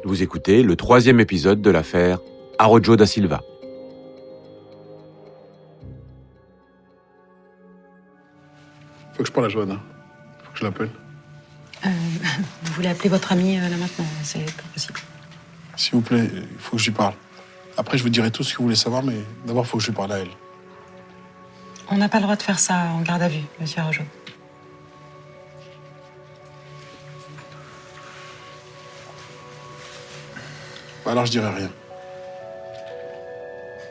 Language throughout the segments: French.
Vous écoutez le 3e épisode de l'affaire Arrojo da Silva. Faut que je parle à Johanna. Faut que je l'appelle. Vous voulez appeler votre amie là maintenant? C'est pas possible. S'il vous plaît, il faut que je lui parle. Après, je vous dirai tout ce que vous voulez savoir, mais d'abord, il faut que je lui parle à elle. On n'a pas le droit de faire ça en garde à vue, monsieur Arrojo. Alors, je dirai rien.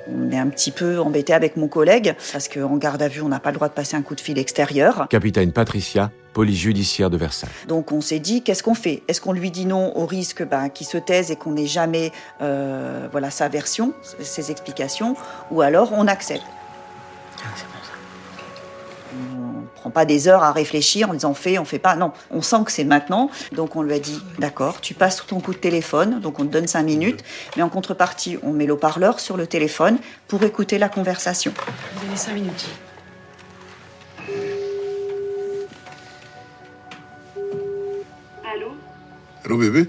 On est un petit peu embêté avec mon collègue, parce qu'en garde à vue, on n'a pas le droit de passer un coup de fil extérieur. Capitaine Patricia, police judiciaire de Versailles. Donc on s'est dit, qu'est-ce qu'on fait? Est-ce qu'on lui dit non au risque qu'il se taise et qu'on n'ait jamais sa version, ses explications, ou alors on accepte? On ne prend pas des heures à réfléchir en disant on fait pas. Non, on sent que c'est maintenant. Donc on lui a dit d'accord, tu passes ton coup de téléphone, donc on te donne 5 minutes, mais en contrepartie, on met l'haut-parleur sur le téléphone pour écouter la conversation. Vous avez 5 minutes. Allô? Allô, bébé?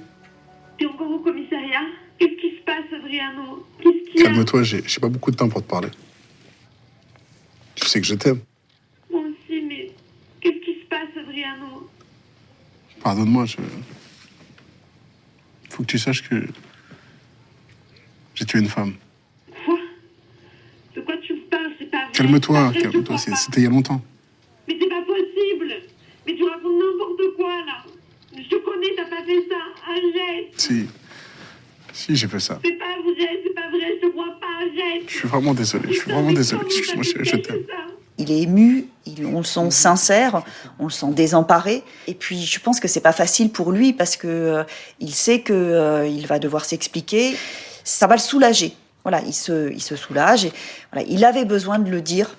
T'es encore au commissariat? Qu'est-ce qui se passe, Adriano? Qu'est-ce qu'il y a? Calme-toi, j'ai pas beaucoup de temps pour te parler. Tu sais que je t'aime. Moi aussi, mais qu'est-ce qui se passe, Adriano? Pardonne-moi, Faut que tu saches que j'ai tué une femme. Quoi? De quoi tu me parles? C'est pas vrai. Calme-toi, C'est pas vrai, je calme-toi, crois pas. c'était il y a longtemps. Mais c'est pas possible. Mais tu racontes n'importe quoi, là. Je te connais, t'as pas fait ça. Arrête. Si, j'ai fait ça. C'est pas vrai, je te crois pas. Arrête. Je suis vraiment désolé, excuse-moi, je t'aime. Il est ému, on le sent sincère, on le sent désemparé. Et puis, je pense que c'est pas facile pour lui parce que il sait que il va devoir s'expliquer. Ça va le soulager. Voilà, il se soulage. Et, voilà, il avait besoin de le dire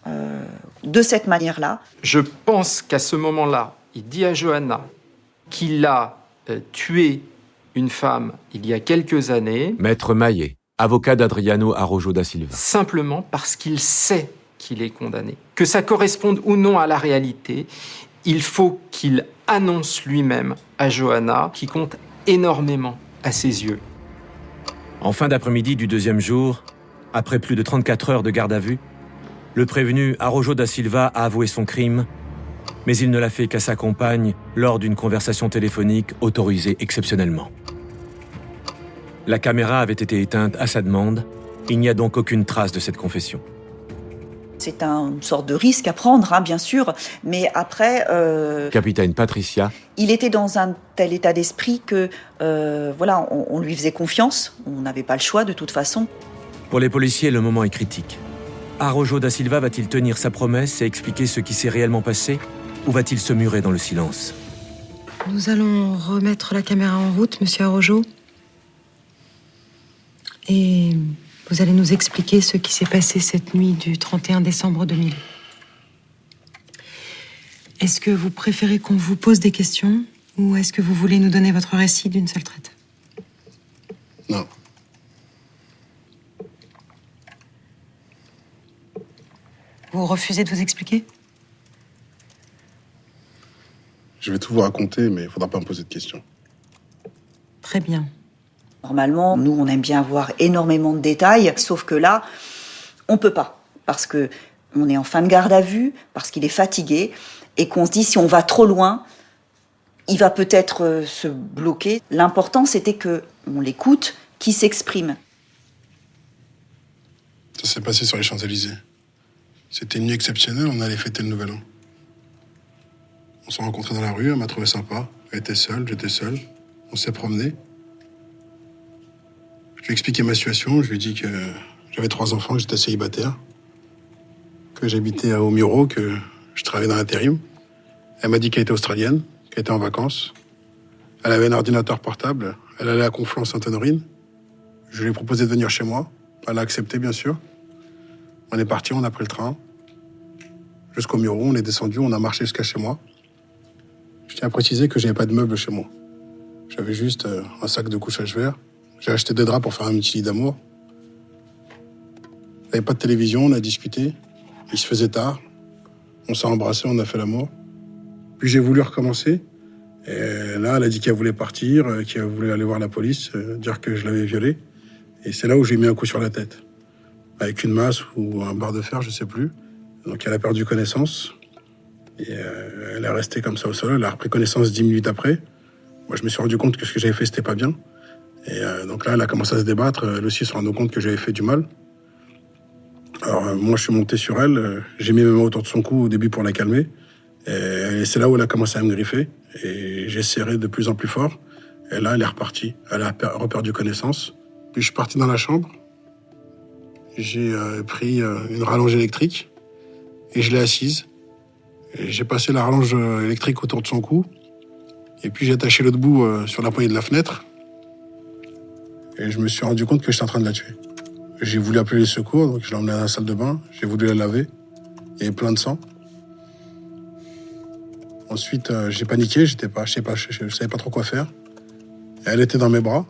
de cette manière-là. Je pense qu'à ce moment-là, il dit à Johanna qu'il a tué une femme il y a quelques années. Maître Maillet, avocat d'Adriano Arrojo da Silva. Simplement parce qu'il sait qu'il est condamné. Que ça corresponde ou non à la réalité, il faut qu'il annonce lui-même à Johanna, qui compte énormément à ses yeux. En fin d'après-midi du 2e jour, après plus de 34 heures de garde à vue, le prévenu Arrojo da Silva a avoué son crime, mais il ne l'a fait qu'à sa compagne lors d'une conversation téléphonique autorisée exceptionnellement. La caméra avait été éteinte à sa demande, il n'y a donc aucune trace de cette confession. C'est une sorte de risque à prendre, bien sûr, mais après... Capitaine Patricia. Il était dans un tel état d'esprit que, on lui faisait confiance, on n'avait pas le choix de toute façon. Pour les policiers, le moment est critique. Arrojo da Silva va-t-il tenir sa promesse et expliquer ce qui s'est réellement passé, ou va-t-il se murer dans le silence? Nous allons remettre la caméra en route, monsieur Arrojo. Et vous allez nous expliquer ce qui s'est passé cette nuit du 31 décembre 2000. Est-ce que vous préférez qu'on vous pose des questions ou est-ce que vous voulez nous donner votre récit d'une seule traite? Non. Vous refusez de vous expliquer? Je vais tout vous raconter, mais il faudra pas me poser de questions. Très bien. Normalement, nous, on aime bien avoir énormément de détails, sauf que là, on peut pas, parce que on est en fin de garde à vue, parce qu'il est fatigué, et qu'on se dit, si on va trop loin, il va peut-être se bloquer. L'important, c'était que on l'écoute, qu'il s'exprime. Ça s'est passé sur les Champs-Élysées. C'était une nuit exceptionnelle, on allait fêter le Nouvel An. On s'est rencontrés dans la rue, elle m'a trouvé sympa. Elle était seule, j'étais seul. On s'est promenés. Je lui ai expliqué ma situation, je lui ai dit que j'avais 3 enfants, que j'étais célibataire, que j'habitais au Muro, que je travaillais dans l'intérim. Elle m'a dit qu'elle était australienne, qu'elle était en vacances. Elle avait un ordinateur portable, elle allait à Conflans-Sainte-Honorine. Je lui ai proposé de venir chez moi. Elle a accepté, bien sûr. On est parti, on a pris le train. Jusqu'au Muro, on est descendu, on a marché jusqu'à chez moi. Je tiens à préciser que j'avais pas de meubles chez moi. J'avais juste un sac de couchage vert. J'ai acheté 2 draps pour faire un petit lit d'amour. Il n'y avait pas de télévision, on a discuté. Il se faisait tard. On s'est embrassés, on a fait l'amour. Puis j'ai voulu recommencer. Et là, elle a dit qu'elle voulait partir, qu'elle voulait aller voir la police, dire que je l'avais violée. Et c'est là où j'ai mis un coup sur la tête. Avec une masse ou un barre de fer, je sais plus. Donc elle a perdu connaissance. Et elle est restée comme ça au sol. Elle a repris connaissance 10 minutes après. Moi, je me suis rendu compte que ce que j'avais fait, c'était pas bien. Et donc là, elle a commencé à se débattre. Elle aussi se rendait compte que j'avais fait du mal. Alors moi, je suis monté sur elle. J'ai mis mes mains autour de son cou au début pour la calmer. Et c'est là où elle a commencé à me griffer. Et j'ai serré de plus en plus fort. Et là, elle est repartie. Elle a reperdu connaissance. Puis je suis parti dans la chambre. J'ai pris une rallonge électrique. Et je l'ai assise. Et j'ai passé la rallonge électrique autour de son cou. Et puis j'ai attaché l'autre bout sur la poignée de la fenêtre. Et je me suis rendu compte que j'étais en train de la tuer. J'ai voulu appeler les secours, donc je l'ai emmenée à la salle de bain. J'ai voulu la laver. Il y avait plein de sang. Ensuite, j'ai paniqué, je savais pas trop quoi faire. Et elle était dans mes bras.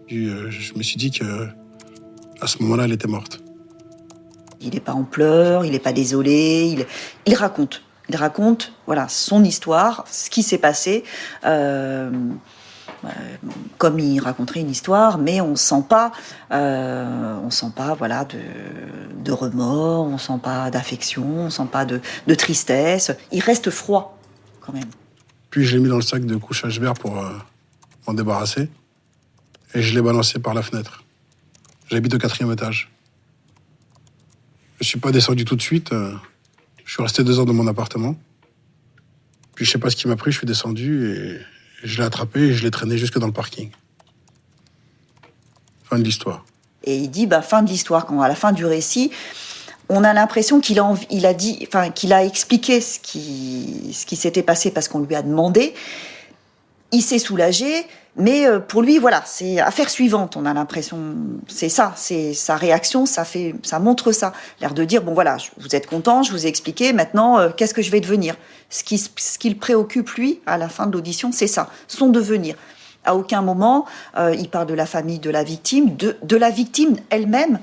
Puis, je me suis dit que à ce moment-là, elle était morte. Il n'est pas en pleurs, il n'est pas désolé, il raconte. Il raconte, voilà, son histoire, ce qui s'est passé, comme il raconterait une histoire, mais on sent pas, voilà, de remords, on sent pas d'affection, on sent pas de tristesse. Il reste froid, quand même. Puis je l'ai mis dans le sac de couchage vert pour m'en débarrasser, et je l'ai balancé par la fenêtre. J'habite au 4e étage. Je suis pas descendu tout de suite. Je suis resté 2 heures dans mon appartement. Puis je sais pas ce qui m'a pris, je suis descendu et je l'ai attrapé et je l'ai traîné jusque dans le parking. Fin de l'histoire. Et il dit, fin de l'histoire, quand à la fin du récit, on a l'impression qu'il a expliqué ce qui s'était passé parce qu'on lui a demandé. Il s'est soulagé, mais pour lui, voilà, c'est affaire suivante. On a l'impression, c'est ça, c'est sa réaction, ça montre ça, l'air de dire bon voilà, vous êtes content, je vous ai expliqué. Maintenant, qu'est-ce que je vais devenir ? Ce qui le préoccupe lui à la fin de l'audition, c'est ça, son devenir. À aucun moment, il parle de la famille de la victime, de la victime elle-même.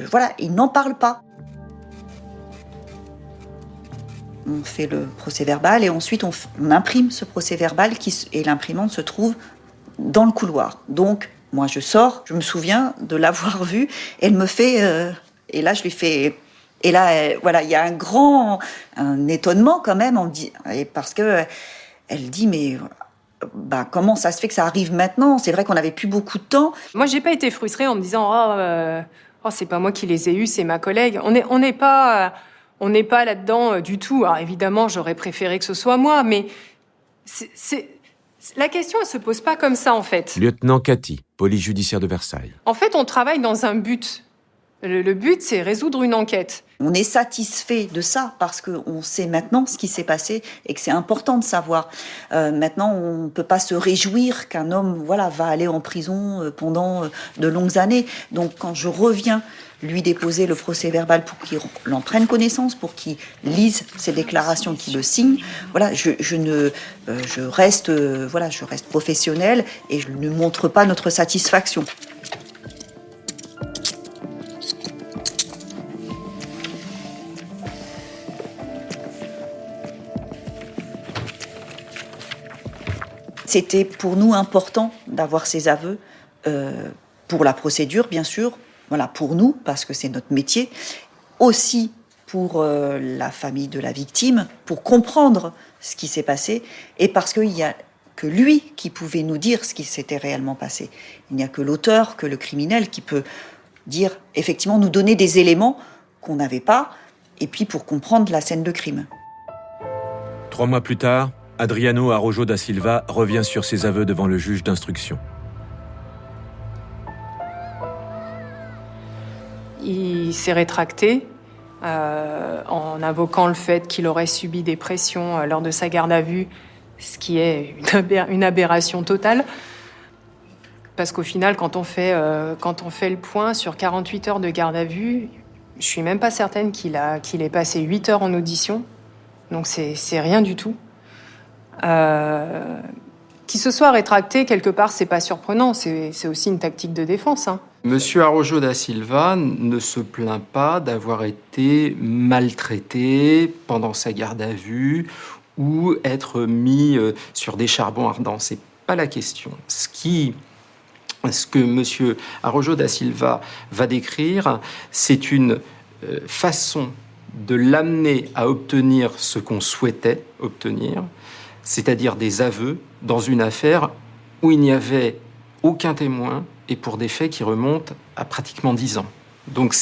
Voilà, il n'en parle pas. On fait le procès-verbal et ensuite on imprime ce procès-verbal et l'imprimante se trouve dans le couloir. Donc, moi je sors, je me souviens de l'avoir vue, elle me fait... et là je lui fais... Et là, voilà, il y a un étonnement quand même, parce que elle dit mais... comment ça se fait que ça arrive maintenant ? C'est vrai qu'on n'avait plus beaucoup de temps. Moi, j'ai pas été frustrée en me disant c'est pas moi qui les ai eus, c'est ma collègue. On n'est pas là-dedans du tout. Alors évidemment, j'aurais préféré que ce soit moi, mais la question, elle se pose pas comme ça en fait. Lieutenant Cathy, police judiciaire de Versailles. En fait, on travaille dans un but. Le but, c'est résoudre une enquête. On est satisfait de ça parce qu'on sait maintenant ce qui s'est passé et que c'est important de savoir. Maintenant, on ne peut pas se réjouir qu'un homme va aller en prison pendant de longues années. Donc, quand je reviens lui déposer le procès-verbal pour qu'il en prenne connaissance, pour qu'il lise ses déclarations, qu'il le signe, je reste professionnelle et je ne montre pas notre satisfaction. C'était pour nous important d'avoir ces aveux pour la procédure, bien sûr, voilà, pour nous, parce que c'est notre métier, aussi pour la famille de la victime, pour comprendre ce qui s'est passé, et parce qu'il n'y a que lui qui pouvait nous dire ce qui s'était réellement passé. Il n'y a que l'auteur, que le criminel qui peut dire, effectivement, nous donner des éléments qu'on n'avait pas, et puis pour comprendre la scène de crime. 3 mois plus tard, Adriano Araujo da Silva revient sur ses aveux devant le juge d'instruction. Il s'est rétracté en invoquant le fait qu'il aurait subi des pressions lors de sa garde à vue, ce qui est une aberration totale. Parce qu'au final, quand on fait le point sur 48 heures de garde à vue, je suis même pas certaine qu'il ait passé 8 heures en audition. Donc c'est rien du tout. Qu'il se soit rétracté, quelque part, c'est pas surprenant. C'est aussi une tactique de défense. Monsieur Araujo da Silva ne se plaint pas d'avoir été maltraité pendant sa garde à vue ou être mis sur des charbons ardents. C'est pas la question. Ce que M. Araújo da Silva va décrire, c'est une façon de l'amener à obtenir ce qu'on souhaitait obtenir, c'est-à-dire des aveux dans une affaire où il n'y avait aucun témoin et pour des faits qui remontent à pratiquement 10 ans. Donc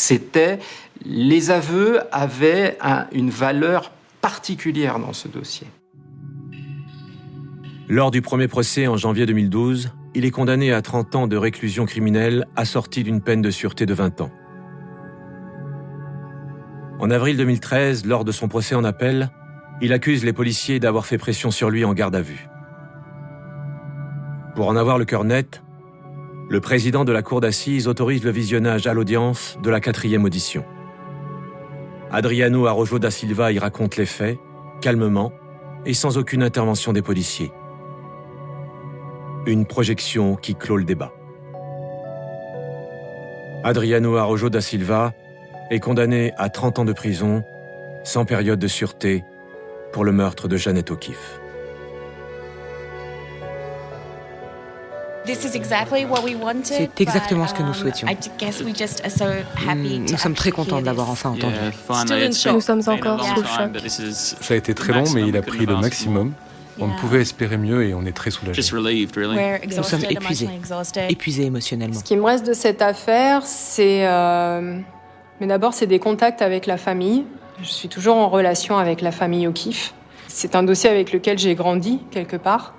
les aveux avaient une valeur particulière dans ce dossier. Lors du premier procès en janvier 2012, il est condamné à 30 ans de réclusion criminelle assortie d'une peine de sûreté de 20 ans. En avril 2013, lors de son procès en appel, il accuse les policiers d'avoir fait pression sur lui en garde à vue. Pour en avoir le cœur net, le président de la cour d'assises autorise le visionnage à l'audience de la 4e audition. Adriano Araújo da Silva y raconte les faits, calmement et sans aucune intervention des policiers. Une projection qui clôt le débat. Adriano Araújo da Silva est condamné à 30 ans de prison, sans période de sûreté, pour le meurtre de Jeannette O'Keeffe. C'est exactement ce que nous souhaitions. Nous sommes très contents de l'avoir enfin entendu. Nous sommes encore sous le choc. Ça a été très long, mais il a pris le maximum. On ne pouvait espérer mieux et on est très soulagés. Nous sommes épuisés émotionnellement. Ce qui me reste de cette affaire, mais d'abord, c'est des contacts avec la famille. Je suis toujours en relation avec la famille O'Keeffe. C'est un dossier avec lequel j'ai grandi, quelque part.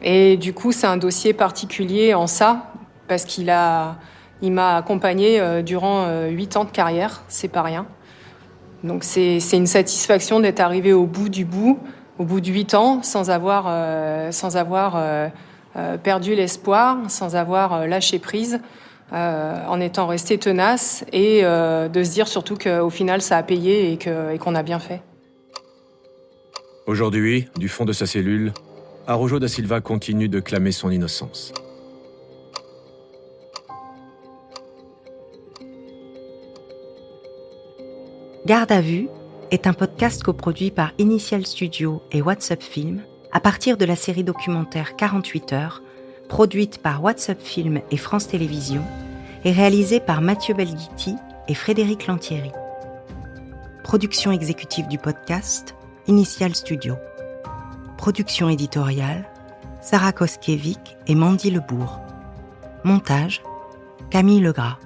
Et du coup, c'est un dossier particulier en ça, parce il m'a accompagné durant 8 ans de carrière, c'est pas rien. Donc c'est une satisfaction d'être arrivé au bout de 8 ans, sans avoir perdu l'espoir, sans avoir lâché prise, en étant resté tenace et de se dire surtout qu'au final, ça a payé et qu'on a bien fait. Aujourd'hui, du fond de sa cellule, Araújo da Silva continue de clamer son innocence. Garde à vue est un podcast coproduit par Initial Studio et WhatsApp Film à partir de la série documentaire 48 heures, produite par WhatsApp Film et France Télévisions et réalisée par Mathieu Belghiti et Frédéric Lantieri. Production exécutive du podcast, Initial Studio. Production éditoriale, Sarah Koskiewicz et Mandy Lebourg. Montage, Camille Legras.